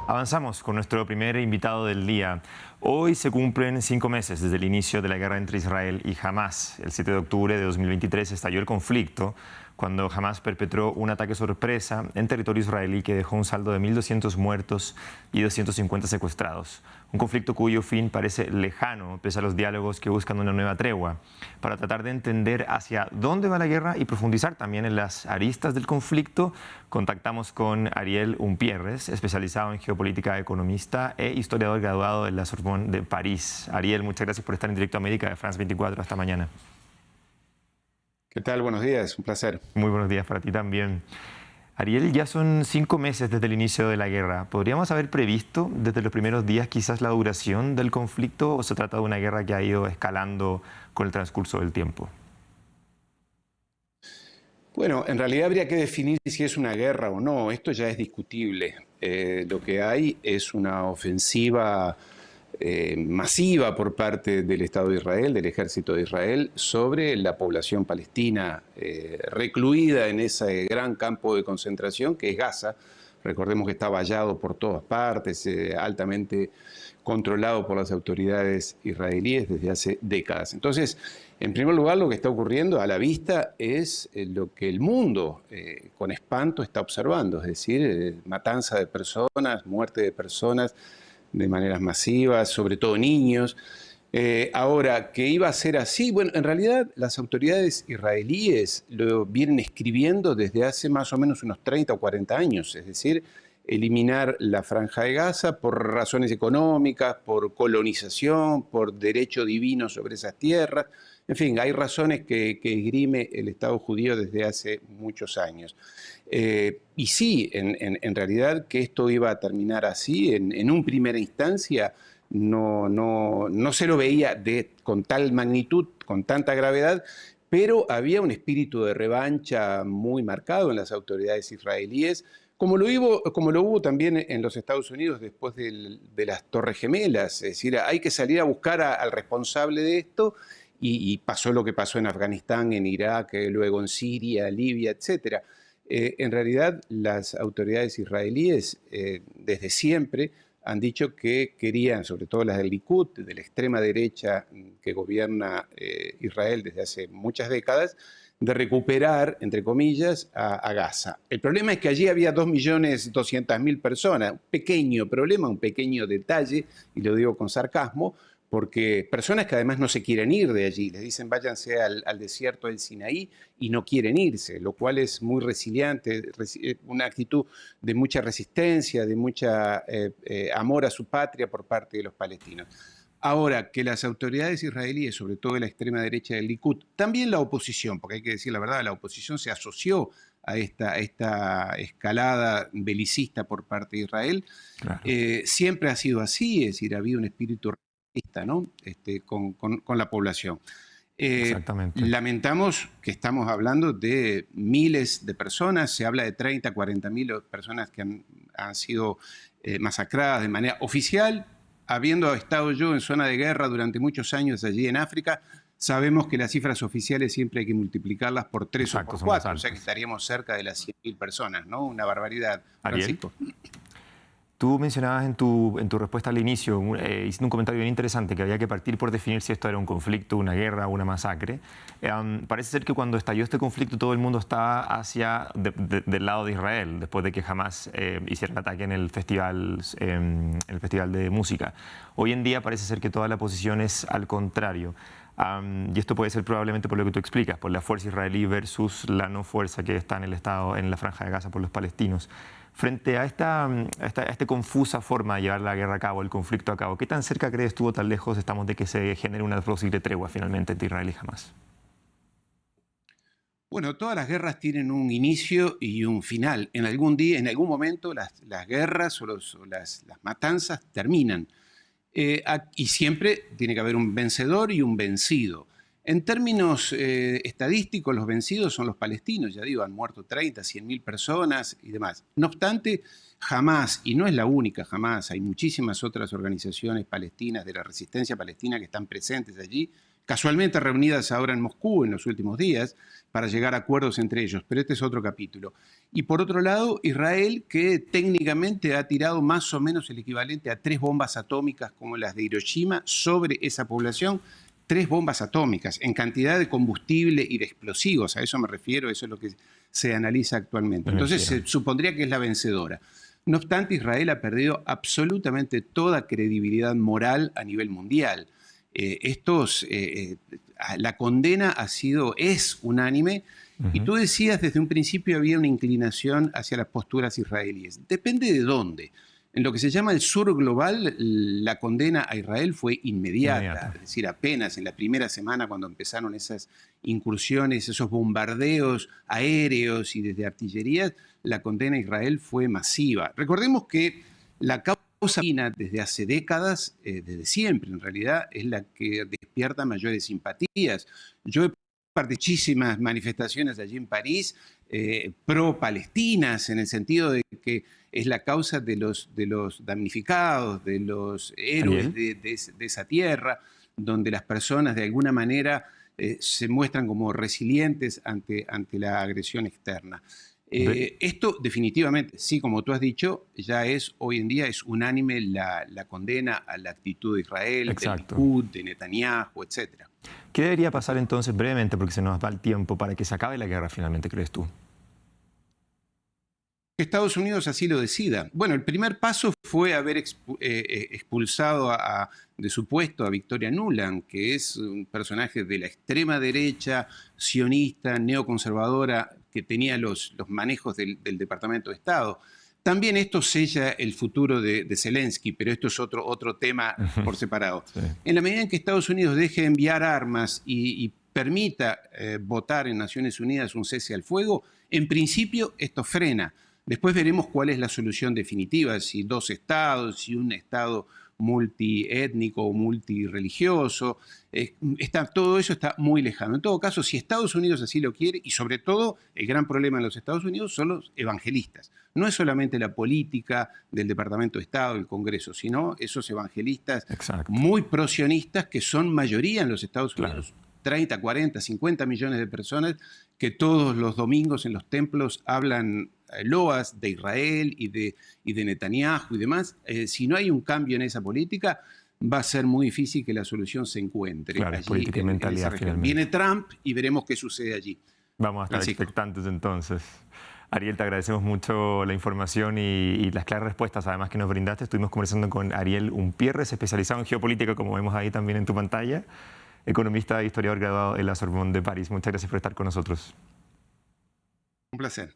Avanzamos con nuestro primer invitado del día. Hoy se cumplen 5 meses desde el inicio de la guerra entre Israel y Hamás. El 7 de octubre de 2023 estalló el conflicto cuando Hamás perpetró un ataque sorpresa en territorio israelí que dejó un saldo de 1.200 muertos y 250 secuestrados. Un conflicto cuyo fin parece lejano, pese a los diálogos que buscan una nueva tregua. Para tratar de entender hacia dónde va la guerra y profundizar también en las aristas del conflicto, contactamos con Ariel Umpierres, especializado en geopolítica, economista e historiador graduado de la Sorbonne de París. Ariel, muchas gracias por estar en Directo América de France 24. Hasta mañana. ¿Qué tal? Buenos días, un placer. Muy buenos días para ti también. Ariel, ya son 5 meses desde el inicio de la guerra. ¿Podríamos haber previsto desde los primeros días quizás la duración del conflicto o se trata de una guerra que ha ido escalando con el transcurso del tiempo? Bueno, en realidad habría que definir si es una guerra o no. Esto ya es discutible. Lo que hay es una ofensiva masiva por parte del Estado de Israel, del Ejército de Israel, sobre la población palestina recluida en ese gran campo de concentración que es Gaza. Recordemos que está vallado por todas partes, altamente controlado por las autoridades israelíes desde hace décadas. Entonces, en primer lugar, lo que está ocurriendo a la vista es lo que el mundo con espanto está observando, es decir, matanza de personas, muerte de personas de maneras masivas, sobre todo niños. Ahora, ¿qué iba a ser así? Bueno, en realidad las autoridades israelíes lo vienen escribiendo desde hace más o menos unos 30 o 40 años, es decir, eliminar la Franja de Gaza por razones económicas, por colonización, por derecho divino sobre esas tierras. En fin, hay razones que esgrime el Estado judío desde hace muchos años. Y sí, en realidad que esto iba a terminar así, en una primera instancia, no se lo veía con tal magnitud, con tanta gravedad, pero había un espíritu de revancha muy marcado en las autoridades israelíes, como lo hubo también en los Estados Unidos después de las Torres Gemelas. Es decir, hay que salir a buscar al responsable de esto, y pasó lo que pasó en Afganistán, en Irak, luego en Siria, Libia, etc. En realidad, las autoridades israelíes desde siempre han dicho que querían, sobre todo las del Likud, de la extrema derecha que gobierna Israel desde hace muchas décadas, de recuperar, entre comillas, a Gaza. El problema es que allí había 2.200.000 personas, un pequeño problema, un pequeño detalle, y lo digo con sarcasmo, porque personas que además no se quieren ir de allí, les dicen váyanse al desierto del Sinaí y no quieren irse, lo cual es muy resiliente, una actitud de mucha resistencia, de mucha amor a su patria por parte de los palestinos. Ahora, que las autoridades israelíes, sobre todo de la extrema derecha del Likud, también la oposición, porque hay que decir la verdad, la oposición se asoció a esta escalada belicista por parte de Israel, Claro. siempre ha sido así, es decir, ha habido un espíritu ¿no? Con la población. Exactamente. Lamentamos que estamos hablando de miles de personas, se habla de 30, 40.000 personas que han sido masacradas de manera oficial. Habiendo estado yo en zona de guerra durante muchos años allí en África, sabemos que las cifras oficiales siempre hay que multiplicarlas por 3 Exacto, o por son más 4, o sea que altas. estaríamos cerca de las 100.000 personas, ¿no? Una barbaridad. Ariel, Francisco. tú mencionabas en tu respuesta al inicio, hiciste un comentario bien interesante, que había que partir por definir si esto era un conflicto, una guerra o una masacre. Parece ser que cuando estalló este conflicto todo el mundo estaba del lado de Israel, después de que Hamás hiciera el ataque en el festival de música. Hoy en día parece ser que toda la posición es al contrario. Y esto puede ser probablemente por lo que tú explicas, por la fuerza israelí versus la no fuerza que está en la Franja de Gaza por los palestinos. Frente a esta confusa forma de llevar la guerra a cabo, el conflicto a cabo, ¿qué tan cerca crees tú o tan lejos estamos de que se genere una posible tregua finalmente entre Israel y Hamás? Bueno, todas las guerras tienen un inicio y un final. En algún día, en algún momento, las guerras o las matanzas terminan. Y siempre tiene que haber un vencedor y un vencido. En términos estadísticos, los vencidos son los palestinos, ya digo, han muerto 30, 100.000 personas y demás. No obstante, Hamás, y no es la única Hamás, hay muchísimas otras organizaciones palestinas de la resistencia palestina que están presentes allí, casualmente reunidas ahora en Moscú en los últimos días para llegar a acuerdos entre ellos, pero este es otro capítulo. Y por otro lado, Israel, que técnicamente ha tirado más o menos el equivalente a 3 bombas atómicas como las de Hiroshima sobre esa población, 3 bombas atómicas en cantidad de combustible y de explosivos, a eso me refiero, eso es lo que se analiza actualmente. Entonces se supondría que es la vencedora. No obstante, Israel ha perdido absolutamente toda credibilidad moral a nivel mundial. La condena es unánime, y tú decías desde un principio había una inclinación hacia las posturas israelíes. Depende de dónde. En lo que se llama el sur global, la condena a Israel fue inmediata. Es decir, apenas en la primera semana cuando empezaron esas incursiones, esos bombardeos aéreos y desde artillerías, la condena a Israel fue masiva. Recordemos que la causa palestina desde hace décadas, desde siempre en realidad, es la que despierta mayores simpatías. Yo he participado en muchísimas manifestaciones allí en París, pro-palestinas, en el sentido de que es la causa de los damnificados, de los héroes de esa tierra, donde las personas de alguna manera se muestran como resilientes ante la agresión externa. Esto definitivamente, sí, como tú has dicho, ya hoy en día es unánime la condena a la actitud de Israel, de Likud, de Netanyahu, etc. ¿Qué debería pasar entonces brevemente, porque se nos va el tiempo, para que se acabe la guerra finalmente, crees tú? Estados Unidos así lo decida. Bueno, el primer paso fue haber expulsado de su puesto a Victoria Nuland, que es un personaje de la extrema derecha, sionista, neoconservadora, que tenía los manejos del Departamento de Estado. También esto sella el futuro de Zelensky, pero esto es otro tema por separado. Sí. En la medida en que Estados Unidos deje de enviar armas y permita votar en Naciones Unidas un cese al fuego, en principio esto frena. Después veremos cuál es la solución definitiva, si 2 estados, si un estado multiétnico o multireligioso. Todo eso está muy lejano. En todo caso, si Estados Unidos así lo quiere, y sobre todo el gran problema en los Estados Unidos son los evangelistas. No es solamente la política del Departamento de Estado, del Congreso, sino esos evangelistas muy prosionistas que son mayoría en los Estados Unidos. Claro. 30, 40, 50 millones de personas que todos los domingos en los templos hablan loas de Israel y de Netanyahu y demás. Si no hay un cambio en esa política, va a ser muy difícil que la solución se encuentre. Claro, allí, política y mentalidad finalmente. Viene Trump y veremos qué sucede allí. Vamos a estar expectantes entonces. Ariel, te agradecemos mucho la información y las claras respuestas además que nos brindaste. Estuvimos conversando con Ariel Umpierres, especializado en geopolítica, como vemos ahí también en tu pantalla, economista e historiador graduado en la Sorbonne de París. Muchas gracias por estar con nosotros. Un placer.